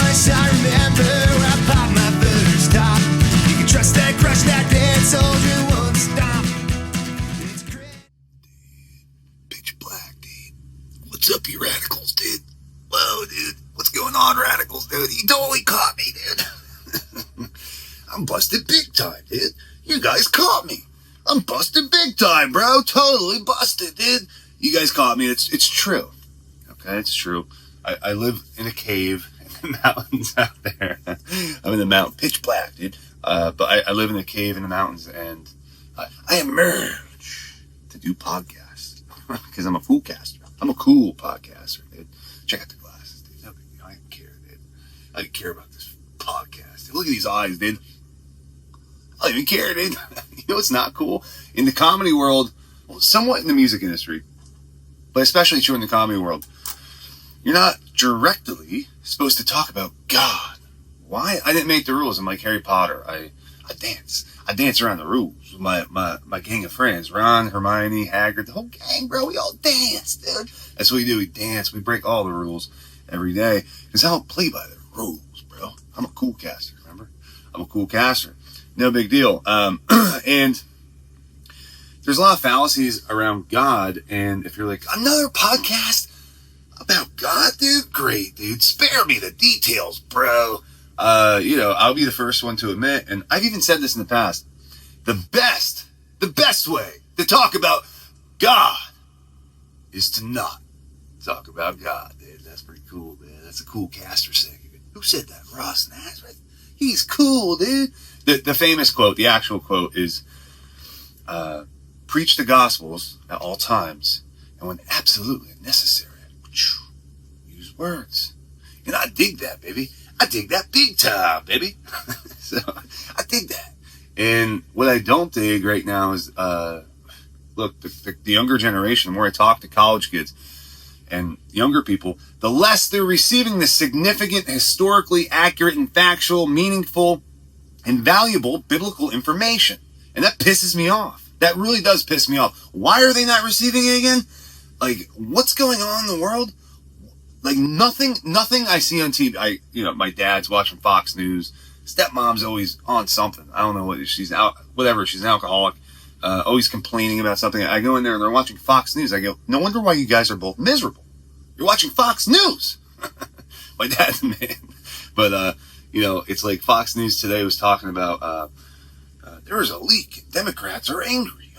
voice, I remember when I popped my first top. You can trust that crush, that dead soldier won't stop. It's great. Pitch black, dude. What's up, you radicals, dude? Whoa, dude. What's going on, radicals, dude? You totally caught me, dude. I'm busted big time, dude. You guys caught me. I'm busted big time, bro. Totally busted, dude. You guys caught me. It's true. Okay, it's true. I live in a cave in the mountains out there. I'm in the mountain, pitch black, dude. But I live in a cave in the mountains, and I emerge to do podcasts because I'm a cool caster. I'm a cool podcaster, dude. Check out the glasses, dude. No big deal. I don't care, dude. I don't care about this podcast. Dude. Look at these eyes, dude. I don't even care, dude. You know what's not cool? In the comedy world, well, somewhat in the music industry, but especially true in the comedy world, you're not directly supposed to talk about God. Why? I didn't make the rules. I'm like Harry Potter. I dance. I dance around the rules with my gang of friends. Ron, Hermione, Hagrid, the whole gang, bro. We all dance, dude. That's what we do. We dance. We break all the rules every day. Because I don't play by the rules, bro. I'm a cool caster, remember? I'm a cool caster. No big deal. And there's a lot of fallacies around God. And if you're like, another podcast about God, dude? Great, dude. Spare me the details, bro. I'll be the first one to admit, and I've even said this in the past, the best way to talk about God is to not talk about God, dude. That's pretty cool, man. That's a cool caster saying. Who said that? Ross Nazareth. He's cool, dude. The famous quote, the actual quote is, preach the Gospels at all times, and when absolutely necessary, use words. And I dig that, baby. I dig that big time, baby. So, I dig that. And what I don't dig right now is, look, the younger generation, the more I talk to college kids and younger people, the less they're receiving the significant, historically accurate and factual, meaningful, and valuable biblical information. And that pisses me off. That really does piss me off. Why are they not receiving it again? Like, what's going on in the world? Like, nothing I see on TV. My dad's watching Fox News. Stepmom's always on something. I don't know what she's out, whatever. She's an alcoholic, always complaining about something. I go in there and they're watching Fox News. I go, no wonder why you guys are both miserable. You're watching Fox News. My dad's a man. But, it's like Fox News today was talking about, there was a leak. Democrats are angry.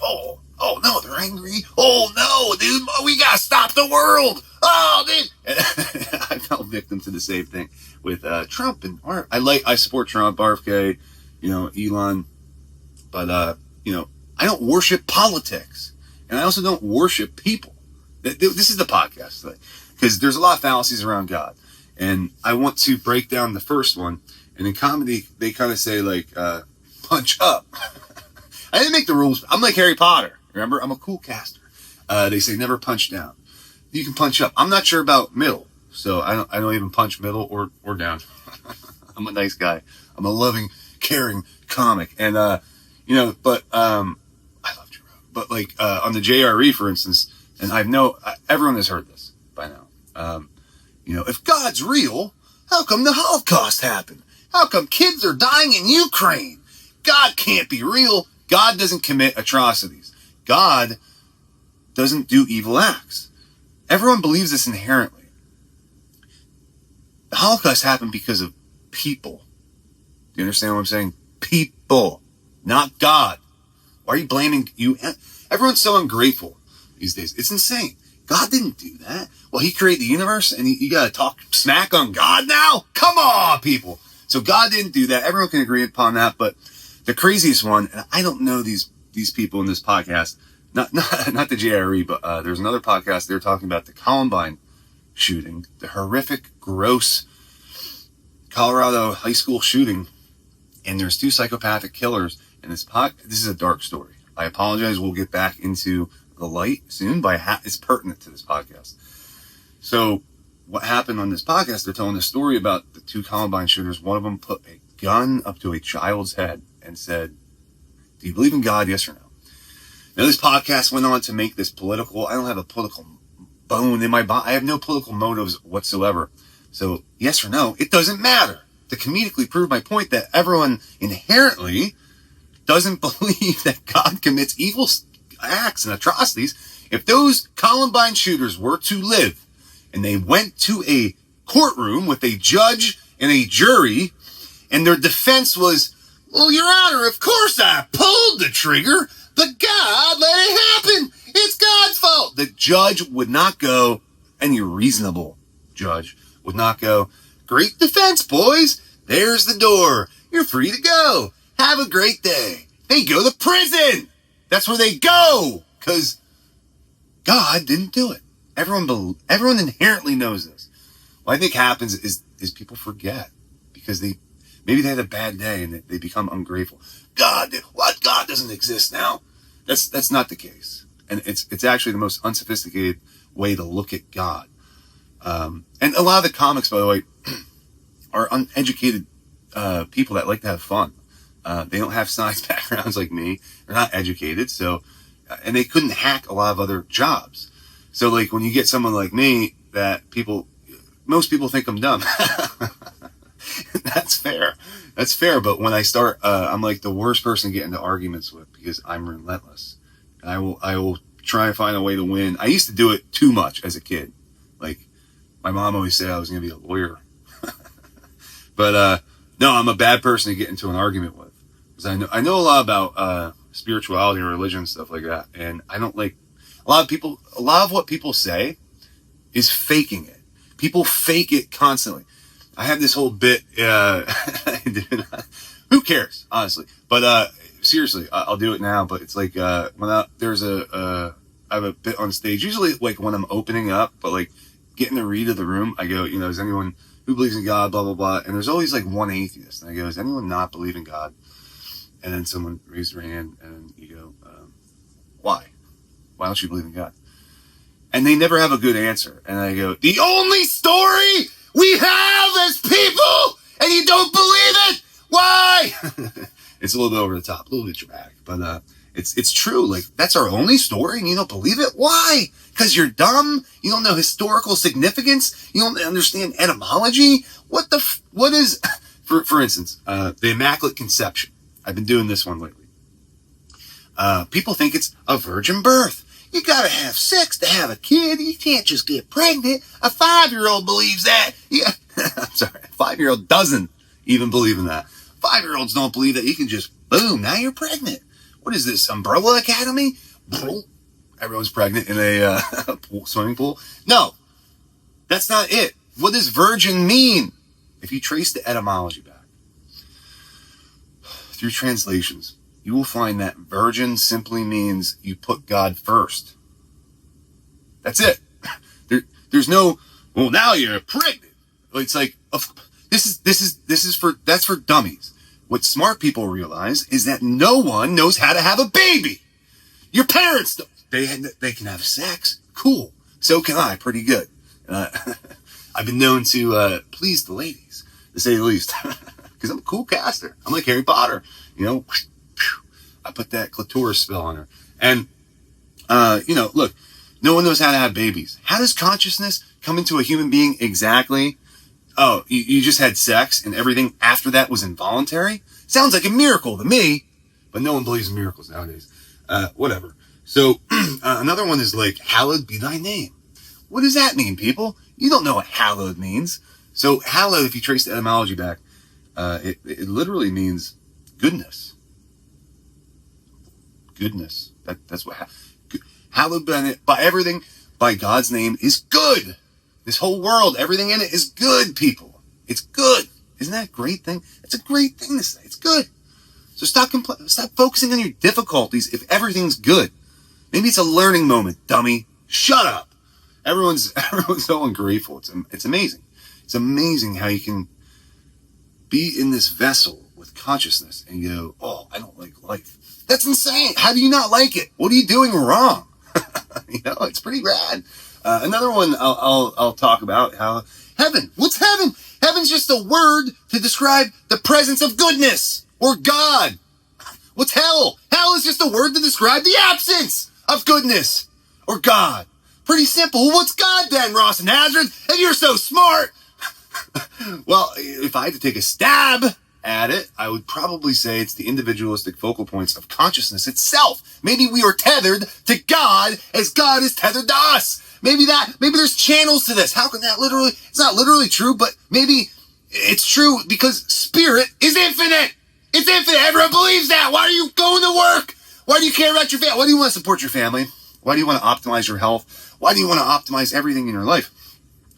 Oh no, they're angry. Oh no, dude, we gotta stop the world. Oh, dude. I fell victim to the same thing with Trump and I support Trump, RFK, Elon, but I don't worship politics, and I also don't worship people. This is the podcast today, because there's a lot of fallacies around God, and I want to break down the first one. And in comedy, they kind of say like, punch up. I didn't make the rules. I'm like Harry Potter. Remember, I'm a cool caster. They say never punch down. You can punch up. I'm not sure about middle, so I don't even punch middle or down. I'm a nice guy. I'm a loving, caring comic, and but I love Jerome. But like on the JRE, for instance, and everyone has heard this by now. If God's real, how come the Holocaust happened? How come kids are dying in Ukraine? God can't be real. God doesn't commit atrocities. God doesn't do evil acts. Everyone believes this inherently. The Holocaust happened because of people. Do you understand what I'm saying? People, not God. Why are you blaming you? Everyone's so ungrateful these days. It's insane. God didn't do that. Well, he created the universe, and you got to talk smack on God now? Come on, people. So God didn't do that. Everyone can agree upon that, but the craziest one, and I don't know these people in this podcast, not the JRE, but there's another podcast. They're talking about the Columbine shooting, the horrific, gross Colorado high school shooting, and there's two psychopathic killers. And this is a dark story. I apologize. We'll get back into the light soon, but it's pertinent to this podcast. So what happened on this podcast? They're telling a story about the two Columbine shooters. One of them put a gun up to a child's head and said, "Do you believe in God? Yes or no?" Now, this podcast went on to make this political. I don't have a political bone in my body. I have no political motives whatsoever. So yes or no, it doesn't matter. To comedically prove my point that everyone inherently doesn't believe that God commits evil acts and atrocities. If those Columbine shooters were to live and they went to a courtroom with a judge and a jury and their defense was, well, Your Honor, of course I pulled the trigger, but God let it happen. It's God's fault. The judge would not go, any reasonable judge would not go, great defense, boys. There's the door. You're free to go. Have a great day. They go to prison. That's where they go, because God didn't do it. Everyone inherently knows this. What I think happens is people forget because maybe they had a bad day and they become ungrateful. God doesn't exist now. That's not the case, and it's actually the most unsophisticated way to look at God. And a lot of the comics, by the way, are uneducated people that like to have fun. They don't have science backgrounds like me. They're not educated, so and they couldn't hack a lot of other jobs. So like when you get someone like me that most people think I'm dumb. That's fair. But when I start, I'm like the worst person to get into arguments with because I'm relentless. And I will try and find a way to win. I used to do it too much as a kid. Like my mom always said I was going to be a lawyer. But no, I'm a bad person to get into an argument with because I know a lot about spirituality and religion and stuff like that, and I don't like a lot of what people say is faking it. People fake it constantly. I have this whole bit. Who cares, honestly? But seriously, I'll do it now. But it's like when I have a bit on stage. Usually, like when I'm opening up, but like getting the read of the room, I go, is anyone who believes in God? Blah blah blah. And there's always like one atheist, and I go, does anyone not believe in God? And then someone raised their hand, and you go, why? Why don't you believe in God? And they never have a good answer. And I go, the only story we have as people, and you don't believe it? Why? It's a little bit over the top, a little bit dramatic, but it's true. Like, that's our only story, and you don't believe it? Why? Because you're dumb? You don't know historical significance? You don't understand etymology? What is, for instance, the Immaculate Conception. I've been doing this one lately. People think it's a virgin birth. You gotta have sex to have a kid. You can't just get pregnant. A 5-year-old believes that. Yeah, I'm sorry. A 5-year-old doesn't even believe in that. 5-year-olds don't believe that you can just, boom, now you're pregnant. What is this, Umbrella Academy? Everyone's pregnant in a swimming pool. No, that's not it. What does virgin mean? If you trace the etymology back through translations, you will find that virgin simply means you put God first. That's it. There's no, well, now you're pregnant. It's like, that's for dummies. What smart people realize is that no one knows how to have a baby. Your parents don't. They can have sex. Cool. So can I. Pretty good. I've been known to please the ladies, to say the least, because I'm a cool caster. I'm like Harry Potter, I put that clitoris spell on her. And, look, no one knows how to have babies. How does consciousness come into a human being exactly? Oh, you just had sex and everything after that was involuntary? Sounds like a miracle to me, but no one believes in miracles nowadays. Whatever. So, another one is like, hallowed be thy name. What does that mean, people? You don't know what hallowed means. So, hallowed, if you trace the etymology back, it literally means goodness. Goodness. That's what hallowed by everything by God's name is good. This whole world, everything in it is good, people. It's good. Isn't that a great thing? It's a great thing to say. It's good. So stop focusing on your difficulties if everything's good. Maybe it's a learning moment, dummy. Shut up. Everyone's so ungrateful. It's amazing. It's amazing how you can be in this vessel with consciousness and go, oh, I don't like life. That's insane. How do you not like it? What are you doing wrong? It's pretty rad. Another one I'll talk about, how heaven. What's heaven? Heaven's just a word to describe the presence of goodness or God. What's hell? Hell is just a word to describe the absence of goodness or God. Pretty simple. Well, what's God then, Ross and Nazareth? And you're so smart. Well, if I had to take a stab at it, I would probably say it's the individualistic focal points of consciousness itself. Maybe we are tethered to God as God is tethered to us. Maybe there's channels to this. How can that it's not literally true, but maybe it's true because spirit is infinite. It's infinite. Everyone believes that. Why are you going to work? Why do you care about your family? Why do you want to support your family? Why do you want to optimize your health? Why do you want to optimize everything in your life?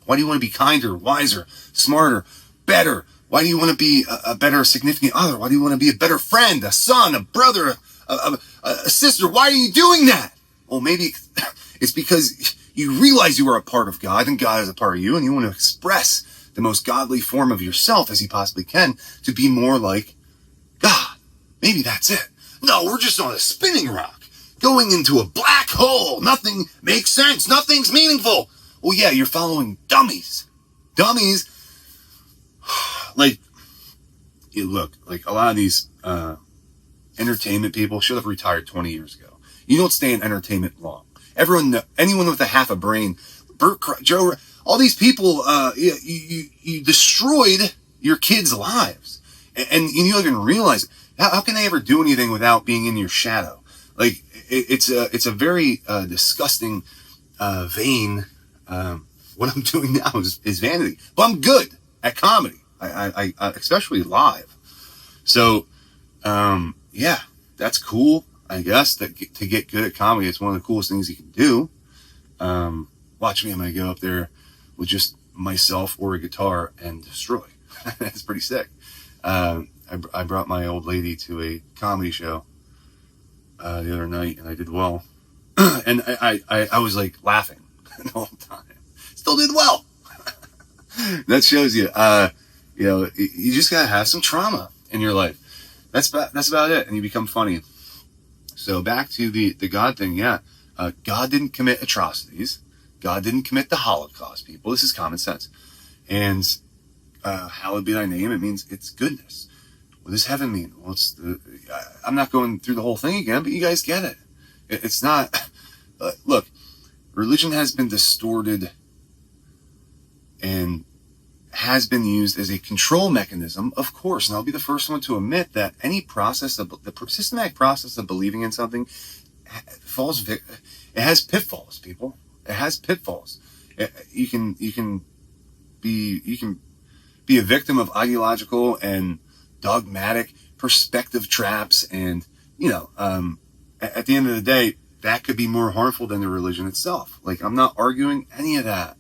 Why do you want to be kinder, wiser, smarter, better? Why do you want to be a better significant other? Why do you want to be a better friend, a son, a brother, a sister? Why are you doing that? Well, maybe it's because you realize you are a part of God and God is a part of you, and you want to express the most godly form of yourself as you possibly can to be more like God. Maybe that's it. No, we're just on a spinning rock, going into a black hole. Nothing makes sense. Nothing's meaningful. Well, yeah, you're following dummies. Dummies. Like, you look, like a lot of these entertainment people should have retired 20 years ago. You don't stay in entertainment long. Anyone with a half a brain, Joe, all these people, you destroyed your kids' lives. And you don't even realize it. How can they ever do anything without being in your shadow? Like, it's a very disgusting vein. What I'm doing now is vanity. But I'm good at comedy. I especially live. So, yeah, that's cool. I guess to get good at comedy, it's one of the coolest things you can do. Watch me, I'm going to go up there with just myself or a guitar and destroy. That's pretty sick. I brought my old lady to a comedy show the other night, and I did well. And I was like laughing the whole time. Still did well. That shows you, you just gotta have some trauma in your life. That's about it, and you become funny. So back to the God thing, yeah. God didn't commit atrocities. God didn't commit the Holocaust, people. This is common sense. And hallowed be thy name, it means it's goodness. What does heaven mean? Well, I'm not going through the whole thing again, but you guys get it. It's not, look, religion has been distorted and has been used as a control mechanism, of course. And I'll be the first one to admit that any process, the systematic process of believing in something it has pitfalls, people. It has pitfalls. You can be a victim of ideological and dogmatic perspective traps, and at the end of the day, that could be more harmful than the religion itself. Like, I'm not arguing any of that.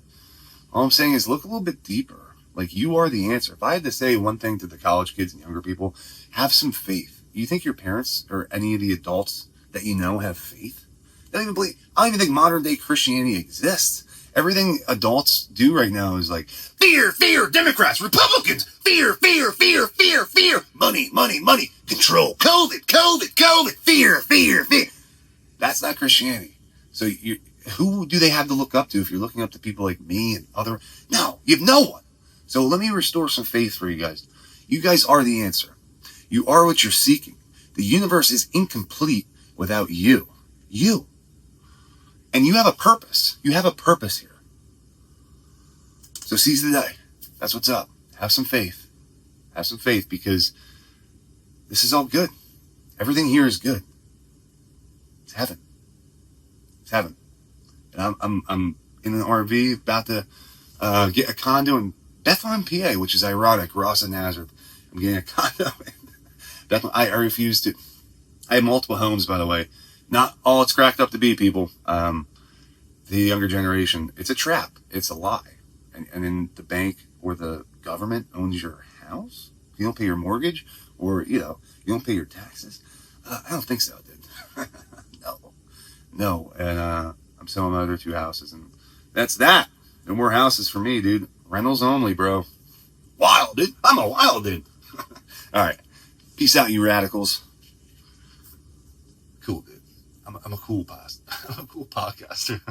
All I'm saying is look a little bit deeper. Like, you are the answer. If I had to say one thing to the college kids and younger people, have some faith. You think your parents or any of the adults that you know have faith? I don't even think modern day Christianity exists. Everything adults do right now is like, fear, Democrats, Republicans, fear, money, control, COVID, fear. That's not Christianity. So who do they have to look up to if you're looking up to people like me and other? No, you have no one. So let me restore some faith for you guys. You guys are the answer. You are what you're seeking. The universe is incomplete without you. You. And you have a purpose. You have a purpose here. So seize the day. That's what's up. Have some faith. Have some faith, because this is all good. Everything here is good. It's heaven. It's heaven. And I'm in an RV about to get a condo in Bethlehem, PA, which is ironic. Ross and Nazareth. I'm getting a condo in Bethlehem. I refuse to. I have multiple homes, by the way. Not all it's cracked up to be, people. The younger generation, it's a trap. It's a lie. And then the bank or the government owns your house. You don't pay your mortgage, or, you don't pay your taxes. I don't think so, dude. No. And I'm selling my other 2 houses, and that's that. No more houses for me, dude. Rentals only, bro. Wild, dude. I'm a wild dude. All right. Peace out, you radicals. Cool, dude. I'm a cool podcaster.